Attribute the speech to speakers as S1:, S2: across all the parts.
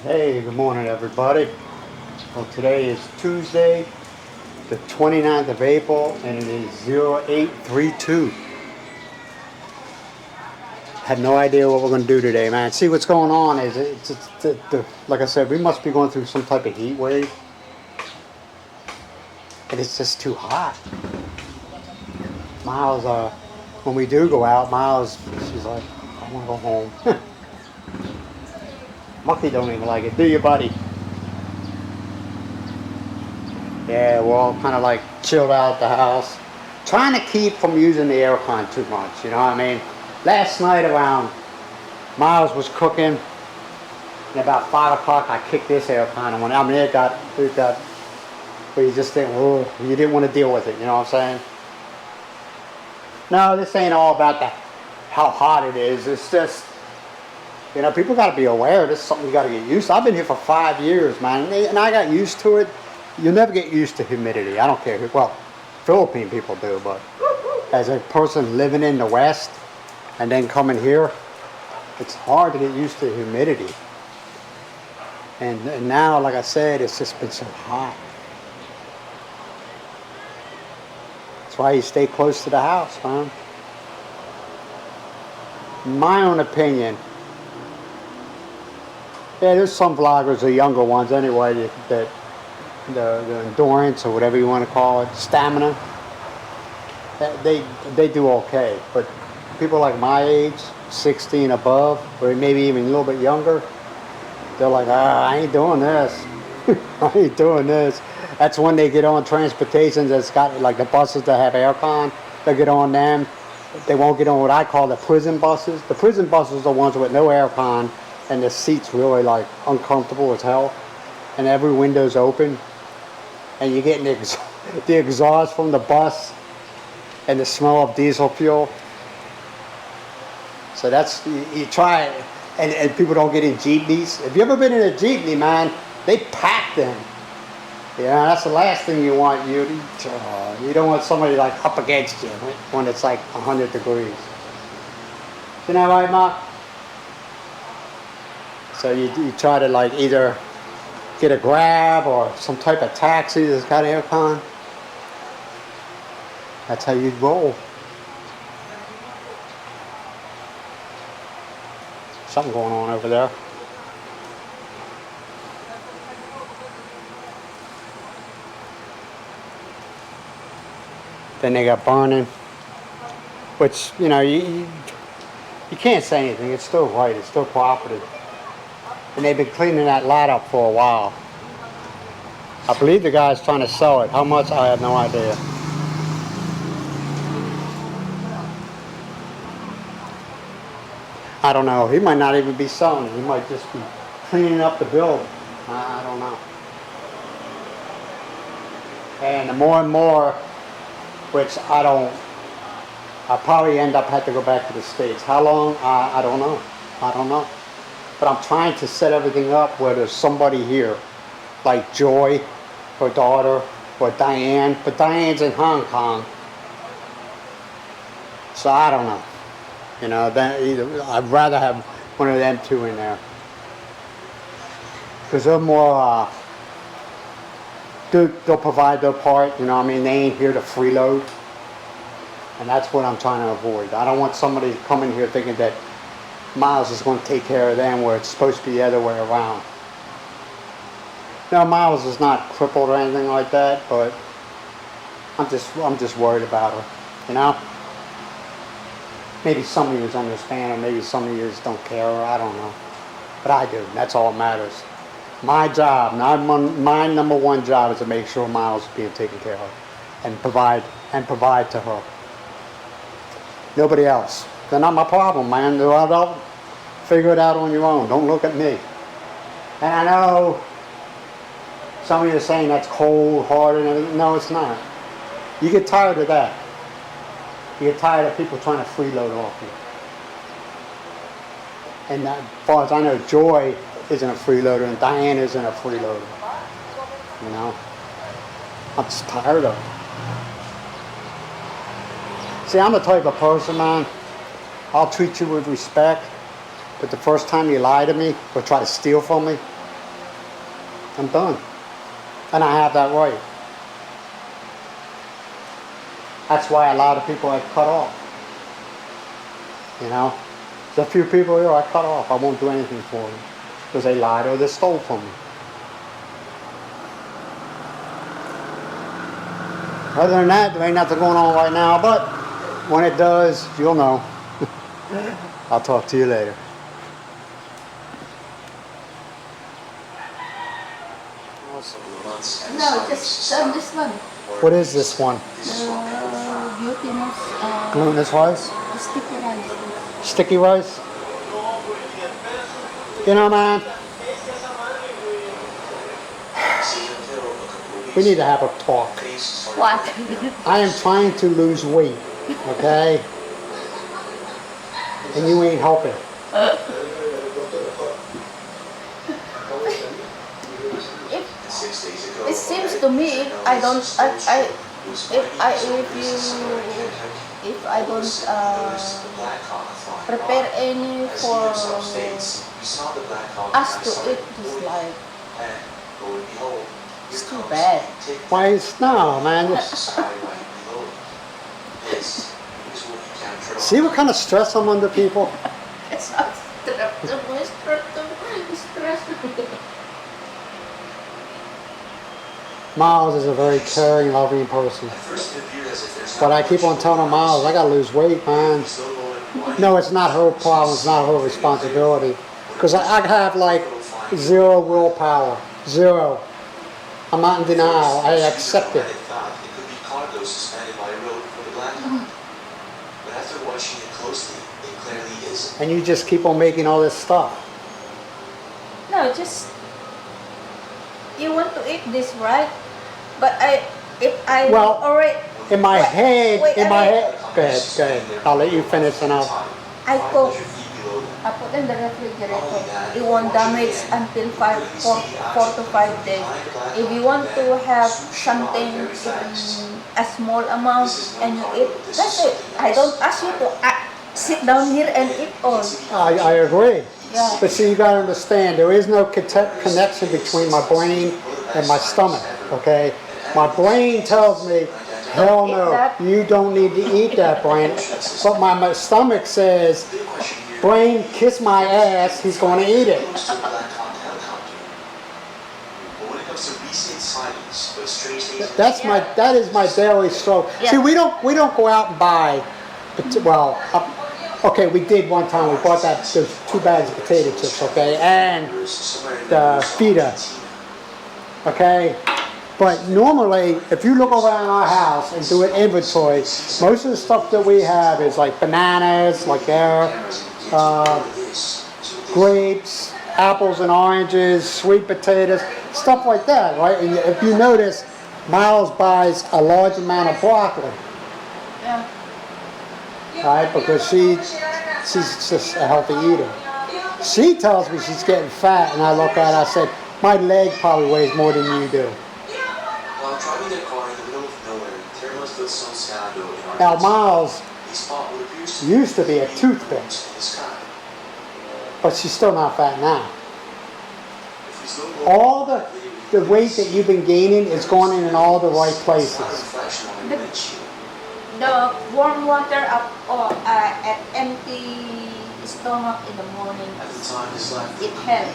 S1: Hey, good morning everybody. Well, today is Tuesday, the 29th of April, and it is 0832. Had no idea what we're going to do today, man. See, what's going on is, like I said, we must be going through some type of heat wave, and it's just too hot. Miles, when we do go out, Miles, she's like, I want to go home. Mucky don't even like it, do you, buddy? Yeah, we're all kind of like chilled out the house. Trying to keep from using the aircon too much, you know what I mean? Last night around, Miles was cooking, and about 5 o'clock I kicked this aircon and went, I mean, it got, but you just think, oh, you didn't want to deal with it, you know what I'm saying? No, this ain't all about how hot it is. It's just, you know, people got to be aware. This is something you got to get used to. I've been here for 5 years, man, and I got used to it. You'll never get used to humidity. I don't care who, well, Philippine people do, but as a person living in the West and then coming here, it's hard to get used to humidity. And now, like I said, it's just been so hot. That's why you stay close to the house, man. My own opinion, yeah, there's some vloggers, the younger ones anyway, that the endurance or whatever you want to call it, stamina, they do okay. But people like my age, 60 and above, or maybe even a little bit younger, they're like, I ain't doing this. I ain't doing this. That's when they get on transportations that's got like the buses that have aircon. They get on them. They won't get on what I call the prison buses. The prison buses are the ones with no aircon and the seats really like uncomfortable as hell, and every window's open, and you're getting the exhaust from the bus and the smell of diesel fuel. So that's, you try it, and people don't get in jeepneys. Have you ever been in a jeepney, man? They pack them. Yeah, that's the last thing you want. You don't want somebody like up against you when it's like 100 degrees. Isn't that right, Mark? So you try to like either get a Grab or some type of taxi that's got aircon. That's how you roll. Something going on over there. Then they got burning, which, you know, you can't say anything. It's still right. It's still cooperative. And they've been cleaning that lot up for a while. I believe the guy's trying to sell it. How much? I have no idea. I don't know. He might not even be selling it. He might just be cleaning up the building. I don't know. And the more and more, which I'll probably end up having to go back to the States. How long? I don't know. I don't know. But I'm trying to set everything up where there's somebody here, like Joy, her daughter, or Diane. But Diane's in Hong Kong. So I don't know. You know, I'd rather have one of them two in there. Because they're more, they'll provide their part, you know what I mean? They ain't here to freeload. And that's what I'm trying to avoid. I don't want somebody to come in here thinking that Miles is going to take care of them where it's supposed to be the other way around. Now, Miles is not crippled or anything like that, but I'm just worried about her, you know? Maybe some of you understand, or maybe some of you don't care, or I don't know. But I do, and that's all that matters. My job, my number one job is to make sure Miles is being taken care of and provide to her. Nobody else. They're not my problem, man. They're adult. Figure it out on your own. Don't look at me. And I know some of you are saying that's cold, hard, and everything. No, it's not. You get tired of that. You get tired of people trying to freeload off you. And as far as I know, Joy isn't a freeloader, and Diane isn't a freeloader. You know? I'm just tired of it. See, I'm the type of person, man, I'll treat you with respect, but the first time you lie to me or try to steal from me, I'm done. And I have that right. That's why a lot of people I cut off. You know? There's a few people here I cut off. I won't do anything for them. Because they lied or they stole from me. Other than that, there ain't nothing going on right now, but when it does, you'll know. I'll talk to you later.
S2: No, just this one.
S1: What is this one?
S2: Glutinous,
S1: Glutinous rice?
S2: sticky rice.
S1: Sticky rice? You know, man, we need to have a talk.
S2: What?
S1: I am trying to lose weight, okay? And you ain't helping.
S2: It seems to me if I don't, if I don't prepare any for us to eat this life, it's too bad.
S1: Why is no, man? See what kind of stress I'm under, people?
S2: It's not stress.
S1: Miles is a very caring, loving person. But I keep on telling her, Miles, I gotta lose weight, man. No, it's not her problem, it's not her responsibility. Because I have like zero willpower. Zero. I'm not in denial, I accept it. And you just keep on making all this stuff.
S2: No, just you want to eat this, right? But if I
S1: Well,
S2: already
S1: in my head,
S2: wait,
S1: go ahead. I'll let you finish and
S2: I cook, I put in the refrigerator. It won't damage until 4 to 5 days. If you want to have something in a small amount and you eat, that's it. I don't ask you to sit down here and eat all.
S1: I agree.
S2: Yeah.
S1: But see, you gotta understand, there is no connection between my brain and my stomach, okay? My brain tells me, hell no, you don't need to eat that, brain. But my stomach says, brain, kiss my ass, he's gonna eat it. That is my daily struggle.
S2: Yeah.
S1: See, we don't go out and buy, well, okay, we did one time. We bought those 2 bags of potato chips, okay, and the feta, okay. But normally, if you look around our house and do an inventory, most of the stuff that we have is like bananas, like there, grapes, apples and oranges, sweet potatoes, stuff like that, right? And if you notice, Miles buys a large amount of broccoli.
S2: Yeah.
S1: Right, because she's just a healthy eater. She tells me she's getting fat, and I look at her, I said, my leg probably weighs more than you do. Now Miles used to be a toothpick, but she's still not fat now. All the weight that you've been gaining is going in all the right places.
S2: The warm water at empty stomach in the morning, it helps.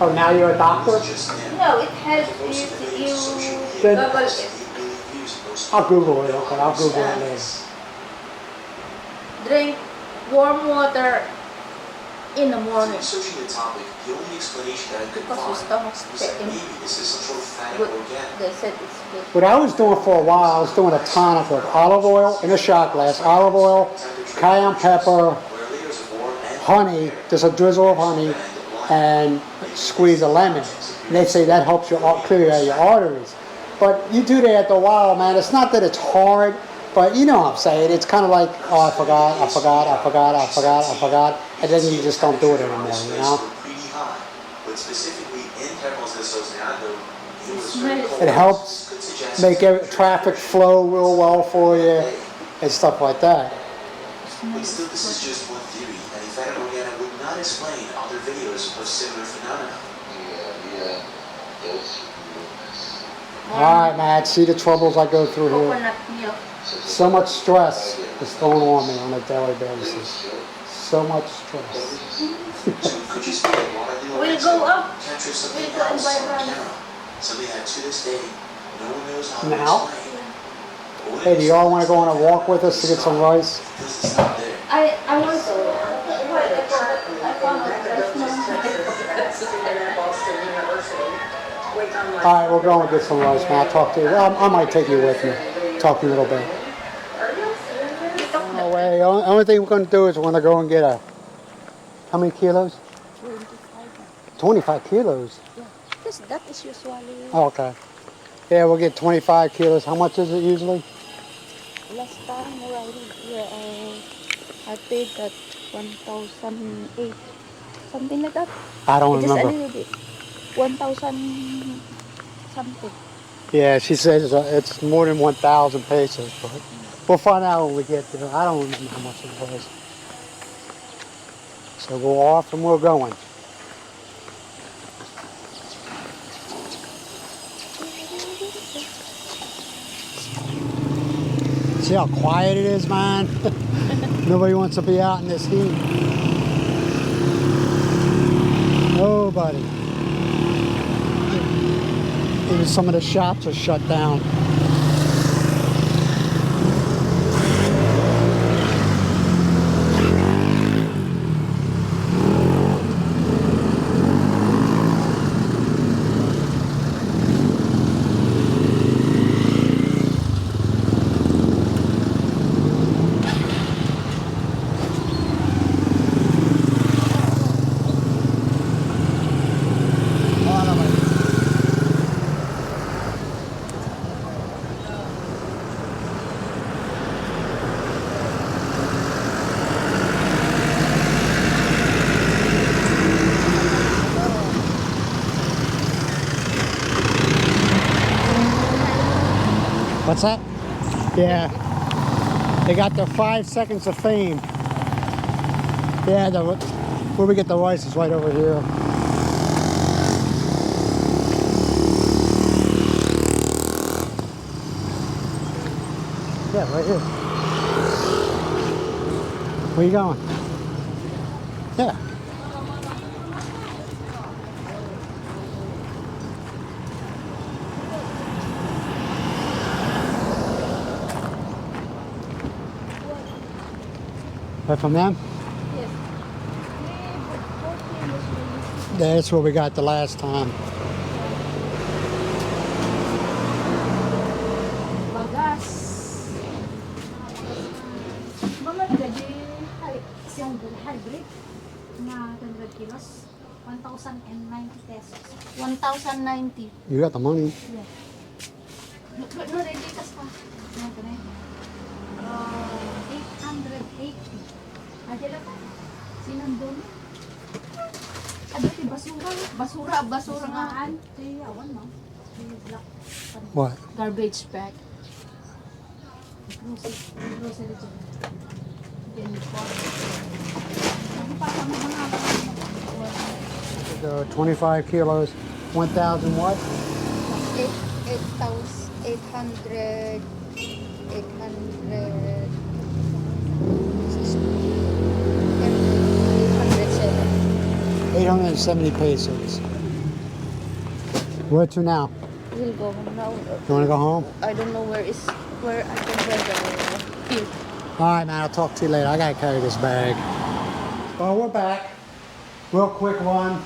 S1: Oh, now you're a doctor?
S2: No, it helps if you bubble it.
S1: I'll Google it, okay, I'll Google it later.
S2: Drink warm water in the morning. Because your stomach's empty. They said it's good.
S1: What I was doing for a while, I was doing a tonic with olive oil in a shot glass, olive oil, cayenne pepper, honey, just a drizzle of honey, and squeeze a lemon. And they say that helps you clear out your arteries. But you do that after a while, man. It's not that it's hard, but you know what I'm saying. It's kind of like, oh, I forgot, and then you just don't do it anymore, you know? It helps make traffic flow real well for you and stuff like that.
S3: But still, this is just one theory, and in fact, Morgana would not explain other videos of similar phenomena.
S1: Alright, Matt, see the troubles I go through here.
S2: Coconut milk.
S1: So much stress is thrown on me on a daily basis. So much stress.
S2: We'll go up. We'll go and buy rice.
S3: Something that to this day, no one knows how
S1: Now?
S3: to explain.
S1: Hey, do y'all want to go on a walk with us to get some rice?
S3: Because it's not there.
S2: I want to. I found a fresh
S1: Alright, we'll go and get some rice, Matt. Talk to you. I might take you with me. Talk to you a little bit. No way. Only thing we're going to do is we're going to go and get a... How many kilos? 25 kilos?
S2: Yeah, because that is usually
S1: Oh, okay. Yeah, we'll get 25 kilos. How much is it usually?
S2: last time I paid that 1,008, something like that.
S1: I don't
S2: Just a
S1: remember.
S2: little bit. 1,000 something.
S1: Yeah, she says it's more than 1,000 pesos, but we'll find out when we get there. I don't remember how much it was. So we're off and we're going. See how quiet it is, man? Nobody wants to be out in this heat. Nobody. Even some of the shops are shut down. What's that? Yeah. They got their 5 seconds of fame. Yeah, where we get the rice is right over here. Yeah, right here. Where you going? Yeah. Right from them?
S2: Yes.
S1: That's what we got the last time.
S4: Bagas. Mga gaji siyang hybrid na 100 kilos. 1,090 pesos.
S2: 1,090.
S1: You got the money.
S4: Yeah. No, ready kas pa. Ano ko na yun? 880. Adela pa. Sinandun. Adati basura. Basura nga. Awan mo. Black.
S1: What?
S2: Garbage bag.
S4: Grocery dyan.
S2: Then
S4: Ano pa sa mga
S1: 25 kilos, 1,000 what?
S2: 8,800.
S1: 870 pesos. Where to now?
S2: We'll go home now.
S1: You want to go home?
S2: I don't know where I can buy the field.
S1: All right, man, I'll talk to you later. I got to carry this bag. Well, we're back. Real quick one.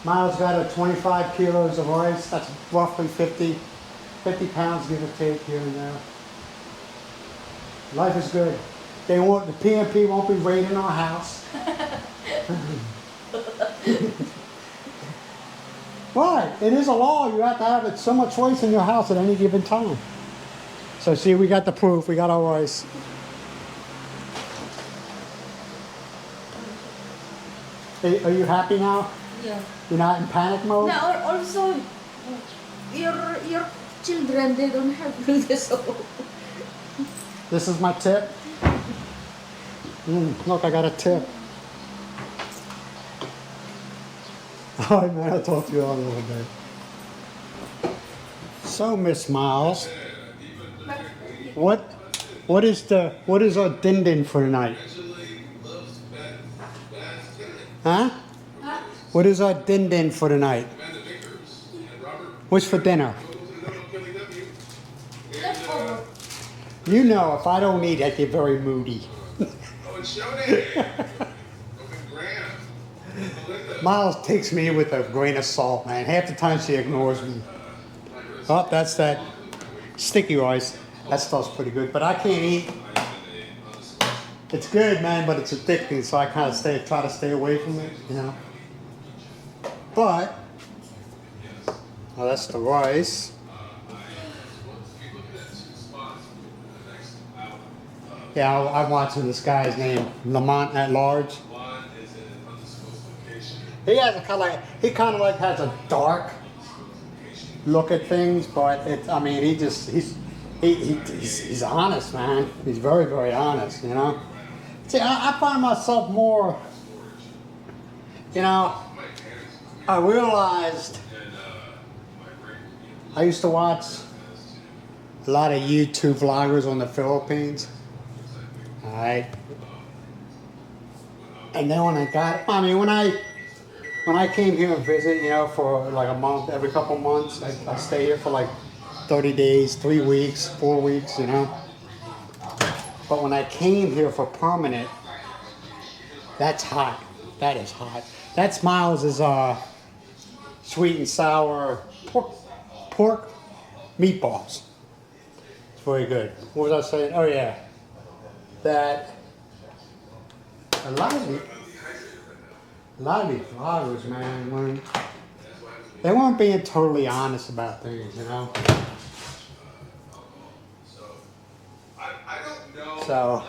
S1: Miles got a 25 kilos of rice. That's roughly 50 pounds, give or take, here and there. Life is good. The PNP won't be raiding our house. Right, it is a law. You have to have it so much rice in your house at any given time. So see, we got the proof. We got our rice. Hey, are you happy now?
S2: Yeah.
S1: You're not in panic mode?
S2: Now also, your children, they don't have food, so
S1: This is my tip. Look, I got a tip. All right, man. I'll talk to you all in a little bit. So, Miss Miles, what what is our din for tonight? Huh? What is our din for tonight? What's for dinner?
S2: Leftover.
S1: You know, if I don't eat, I get very moody. Miles takes me with a grain of salt, man. Half the time she ignores me. Oh, that's that sticky rice. That stuff's pretty good, but I can't eat. It's good, man, but it's addicting, so I kind of try to stay away from it, you know. But, oh, that's the rice. Yeah, I'm watching this guy's name, Lamont at Large. He has a he kind of like has a dark look at things, but I mean, he's honest, man. He's very, very honest, you know. See, I find myself more, you know, I realized I used to watch a lot of YouTube vloggers on the Philippines. All right. And then when I came here and visit, you know, for like a month, every couple months, I stay here for like 30 days, 3 weeks, 4 weeks, you know. But when I came here for permanent, that's hot. That is hot. That's Miles's sweet and sour pork meatballs. It's very good. What was I saying? Oh yeah, that a lot of these vloggers, man, they weren't being totally honest about things, you know. So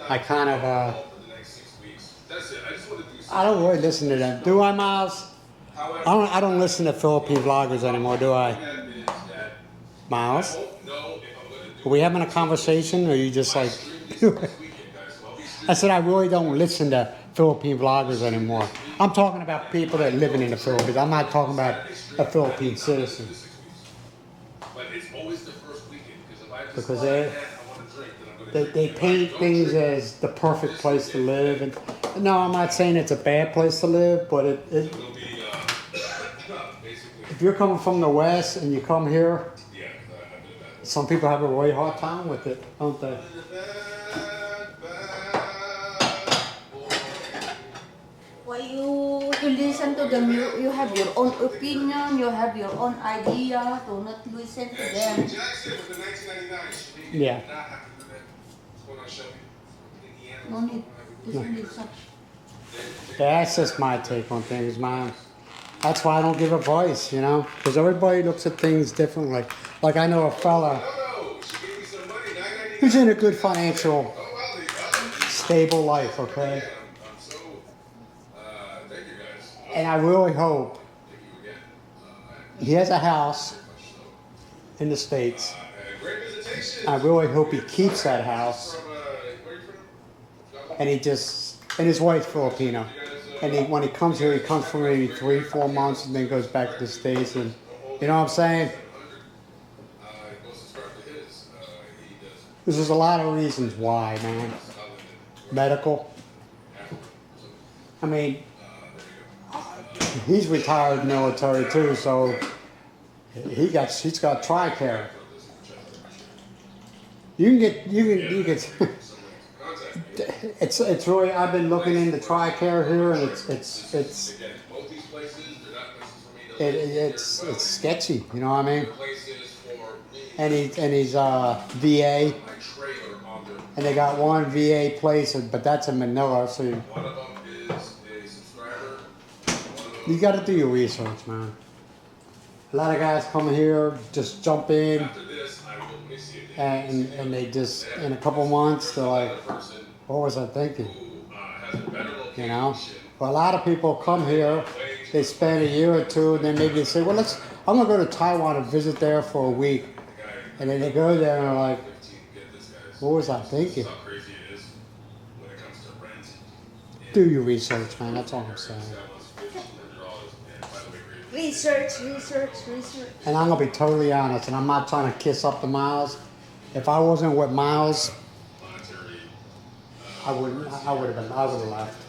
S1: I kind of I don't really listen to them. Do I, Miles? I don't listen to Philippine vloggers anymore, do I? Miles? Are we having a conversation, or are you just like... I said I really don't listen to Philippine vloggers anymore. I'm talking about people that are living in the Philippines. I'm not talking about a Philippine citizen. Because they paint things as the perfect place to live. And no, I'm not saying it's a bad place to live, but if you're coming from the West and you come here, some people have a really hard time with it, don't they?
S2: Why you listen to them? You have your own opinion, you have your own idea. Do not listen to them.
S1: Yeah.
S2: No need. Listen.
S1: That's just my take on things, man. That's why I don't give a voice, you know? Because everybody looks at things differently. Like I know a fella who's in a good financial, stable life, okay? And I really hope he has a house in the States. I really hope he keeps that house. And and his wife's Filipino. And when he comes here, he comes for maybe 3-4 months and then goes back to the States. And you know what I'm saying? There's a lot of reasons why, man. Medical. I mean, he's retired military too, so he's got TRICARE. You can it's really, I've been looking into TRICARE here, and it's sketchy, you know what I mean? And he's VA, and they got one VA place, but that's in Manila, so you got to do your research, man. A lot of guys come here, just jump in, and they just, in a couple months, they're like, what was I thinking? You know? Well, a lot of people come here, they spend a year or two, and then maybe they say, well, I'm going to go to Taiwan and visit there for a week. And then they go there and they're like, what was I thinking? Do your research, man. That's all I'm saying.
S2: research.
S1: And I'm gonna be totally honest, and I'm not trying to kiss up to Miles. If I wasn't with Miles, I would have left.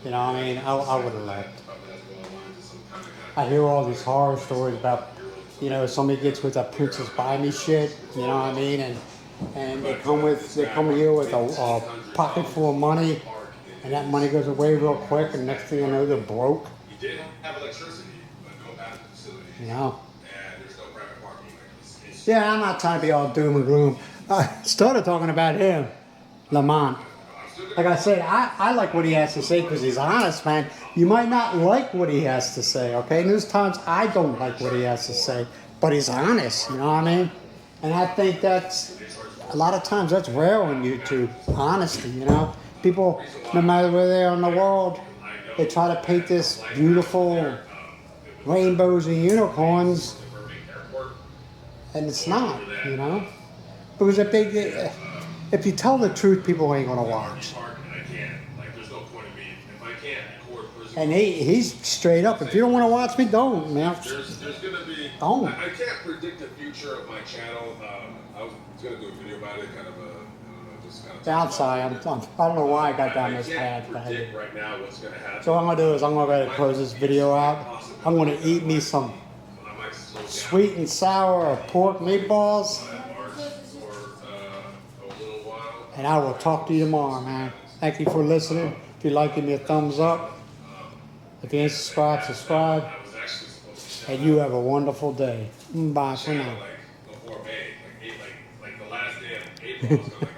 S1: You know what I mean? I would have left. I hear all these horror stories about, you know, somebody gets with a Princess Buy Me shit, you know what I mean? And they come here with a pocket full of money, and that money goes away real quick, and next thing you know, they're broke.
S5: You did have electricity, but no bathroom facility.
S1: You know?
S5: And there's no private parking. Like, it's
S1: Yeah, I'm not trying to be all doom and gloom. I started talking about him, Lamont. Like I said, I like what he has to say because he's honest, man. You might not like what he has to say, okay? And there's times I don't like what he has to say, but he's honest, you know what I mean? And I think that's, a lot of times that's rare on YouTube, honesty, you know? People, no matter where they are in the world, they try to paint this beautiful rainbows and unicorns, and it's not, you know? Because if you tell the truth, people ain't gonna watch. And he's straight up. If you don't want to watch me, don't, man.
S5: There's gonna be.
S1: Don't.
S5: I can't predict the future of my channel. I was gonna do a video about it, kind of just kind of.
S1: Downside, I don't know why I got down this path.
S5: I can't predict right now what's gonna happen.
S1: So what I'm gonna do is I'm gonna go ahead and close this video out. I'm gonna eat me some sweet and sour pork meatballs, and I will talk to you tomorrow, man. Thank you for listening. If you like, give me a thumbs up. If you ain't subscribed, subscribe. And you have a wonderful day. Bye for now.
S5: Before May, like the last day of April, I was gonna